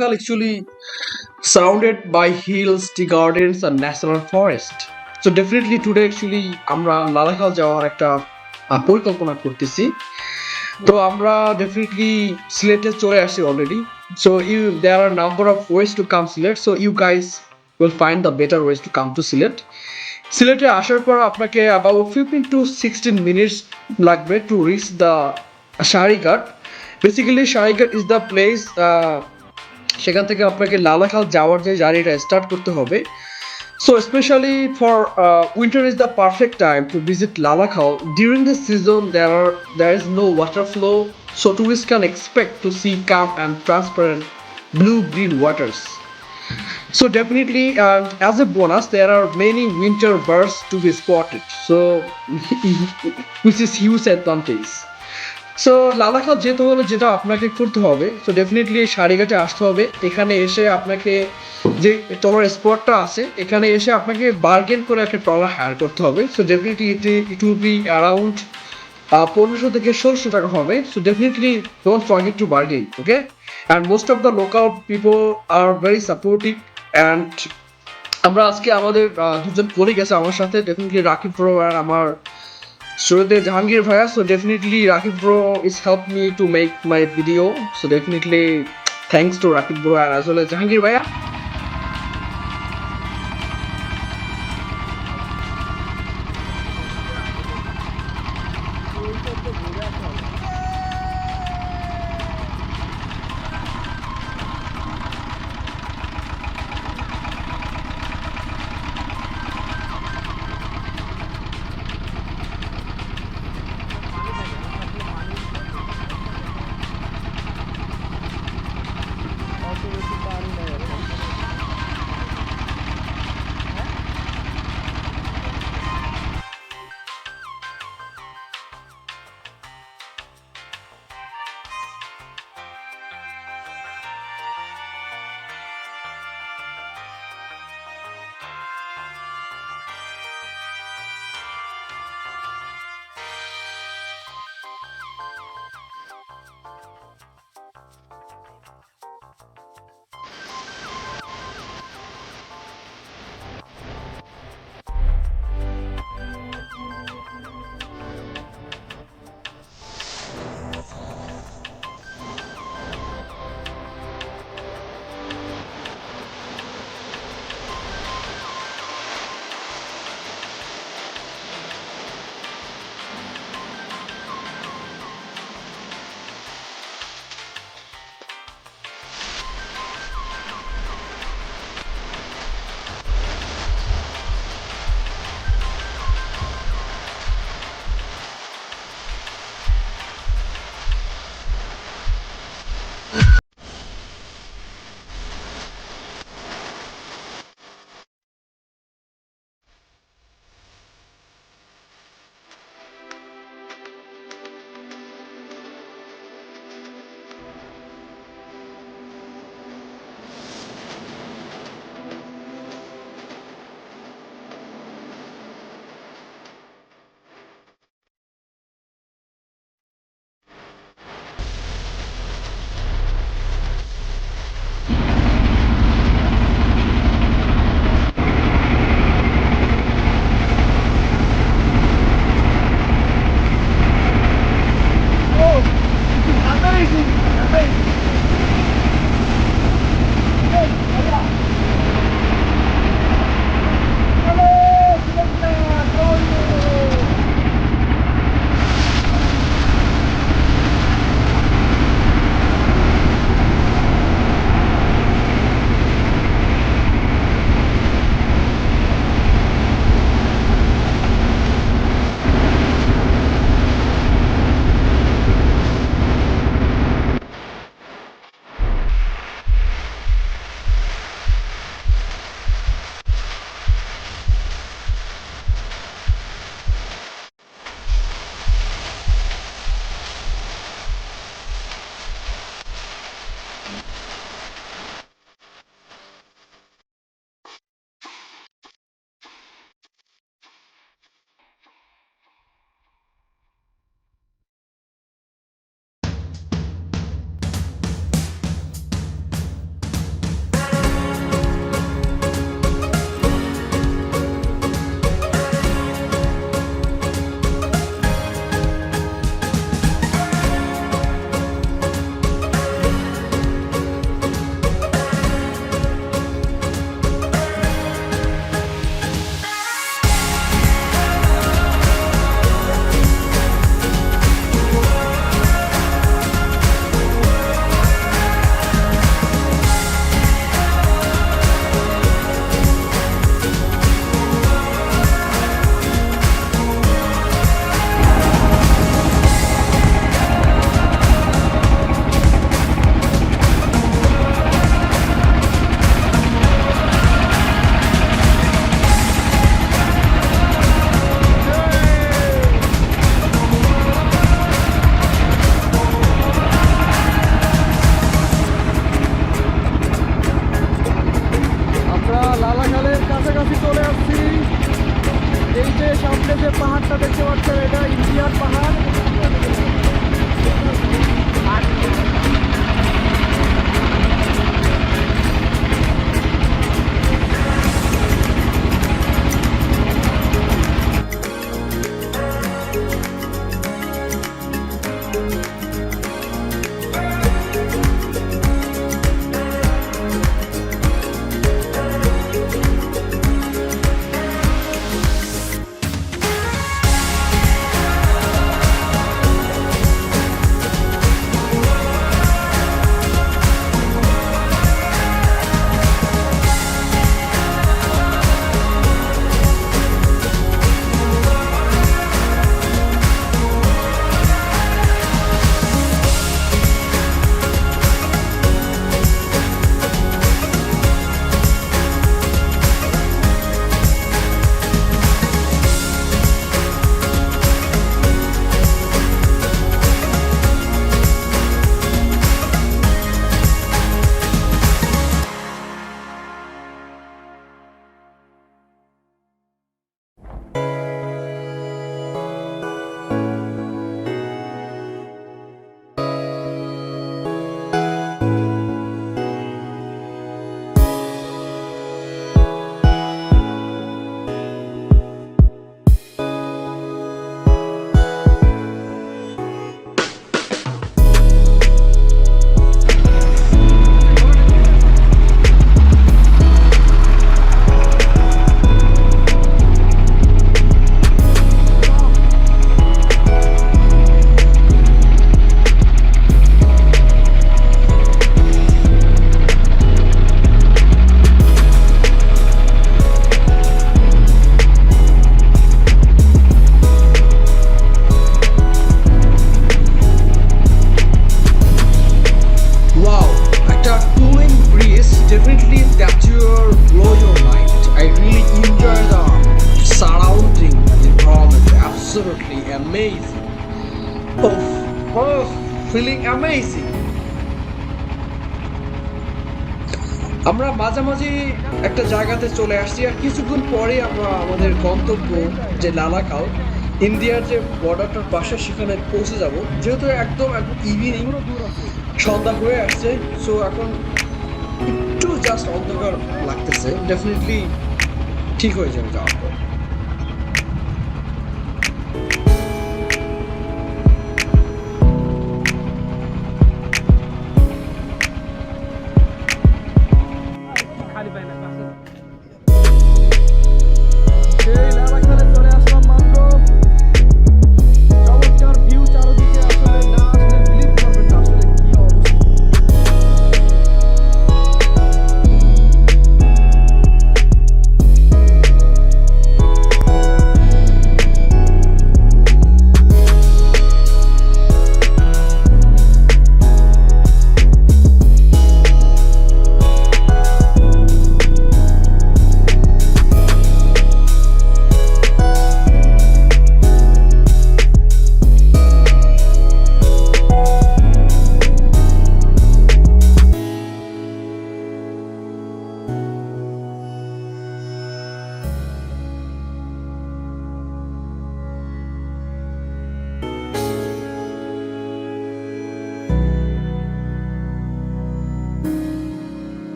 Lalakal actually surrounded by hills, tea gardens, and national forest. So definitely today actually আমরা লালাখাল যাওয়ার একটা পরিকল্পনা করতেছি। তো আমরা definitely সিলেটে চলে আসছি already. So there are number of ways to come Silet. So you guys will find the better ways to come to Silet. সিলেটে আসার পর আপনাকে about 15 to 16 minutes লাগবে to reach the Sarighat. Basically Sarighat is the place, সেখান থেকে আপনাকে লালাখাল যাওয়ার যে জার্নিটা স্টার্ট করতে হবে। So especially for winter is the perfect time to visit Lalakal. During this season, there is no water flow, so tourists can expect to see calm and transparent blue-green waters. So definitely, as a bonus, there are many winter birds to be spotted. So which is huge advantage. So Lalakhal যেতে হলে যেটা আপনাকে করতে হবে, so definitely সারিঘাটে আসতে হবে। এখানে এসে আপনাকে যে ট্রলার স্পটটা আছে, এখানে এসে আপনাকে বার্গেন করে একটা ট্রলার হায়ার করতে হবে। So definitely it will be around 1500 থেকে 1600 টাকা হবে। So definitely don't forget to bargain, okay? And most of the local people are very supportive. And আমরা আজকে আমাদের দুজন কলিগ আছে আমার সাথে, ডেফিনেটলি রাকিব ব্রো আর আমার শুরুতে জাহাঙ্গীর ভাইয়া। So definitely Rakib bro is help me to make my video. So definitely thanks to Rakib bro আর আসলে জাহাঙ্গীর ভাইয়া। পাহাড়টা দেখতে পাচ্ছেন, এটা ইন্ডিয়ান পাহাড়। Amazing. Feeling amazing. আমরা মাঝামাঝি একটা জায়গাতে চলে আসছি, আর কিছুক্ষণ পরে আমরা আমাদের গন্তব্য যে লালাকাল, ইন্ডিয়ার যে বর্ডারটার পাশে, সেখানে পৌঁছে যাব। যেহেতু একদম ইভিনিং, সন্ধ্যা হয়ে আসছে, সো এখন একটু জাস্ট অন্ধকার লাগতেছে। ডেফিনেটলি ঠিক হয়ে যাবে যাওয়ার পর।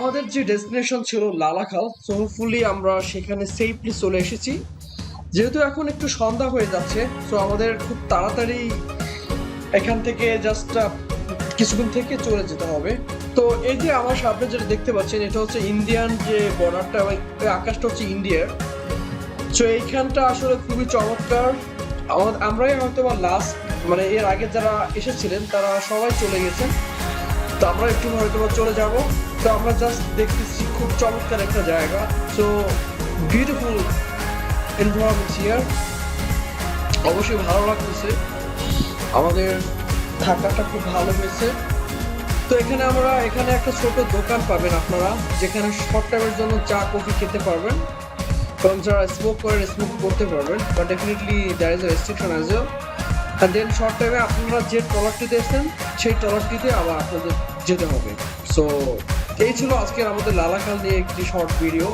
আমাদের যে ডেস্টিনেশন ছিল লালাখাল, সো হোপফুলি আমরা সেখানে সেফলি চলে এসেছি। যেহেতু এখন একটু সন্ধ্যা হয়ে যাচ্ছে, সো আমাদের খুব তাড়াতাড়ি এখান থেকে জাস্ট কিছুক্ষণ থেকে চলে যেতে হবে। তো এই যে আমার সামনে যেটা দেখতে পাচ্ছেন, এটা হচ্ছে ইন্ডিয়ান যে বর্ডারটা, আকাশটা হচ্ছে ইন্ডিয়ার। সো এইখানটা আসলে খুবই চমৎকার। আমরাই হয়তো বা লাস্ট, মানে এর আগে যারা এসেছিলেন তারা সবাই চলে গেছেন, তো আমরা একটু হয়তো চলে যাব। তো আমরা জাস্ট দেখতেছি খুব চমৎকার একটা জায়গা। সো বিউটিফুল এনভায়রনমেন্ট হিয়ার, অবশ্যই ভালো লাগতেছে। আমাদের থাকাটা খুব ভালো হয়েছে। তো এখানে একটা ছোট দোকান পাবেন আপনারা, যেখানে শর্ট টাইমের জন্য চা কফি খেতে পারবেন, কারণ যারা স্মোক করেন স্মোক করতে পারবেন, but definitely there is a restriction as well. And then short টাইমে আপনারা যে ট্রলারটিতে এসেছেন সেই ট্রলারটিতে আবার আপনাদের যেতে হবে। সো এই ছিল আজকের আমাদের লালাখাল নিয়ে একটি শর্ট ভিডিও।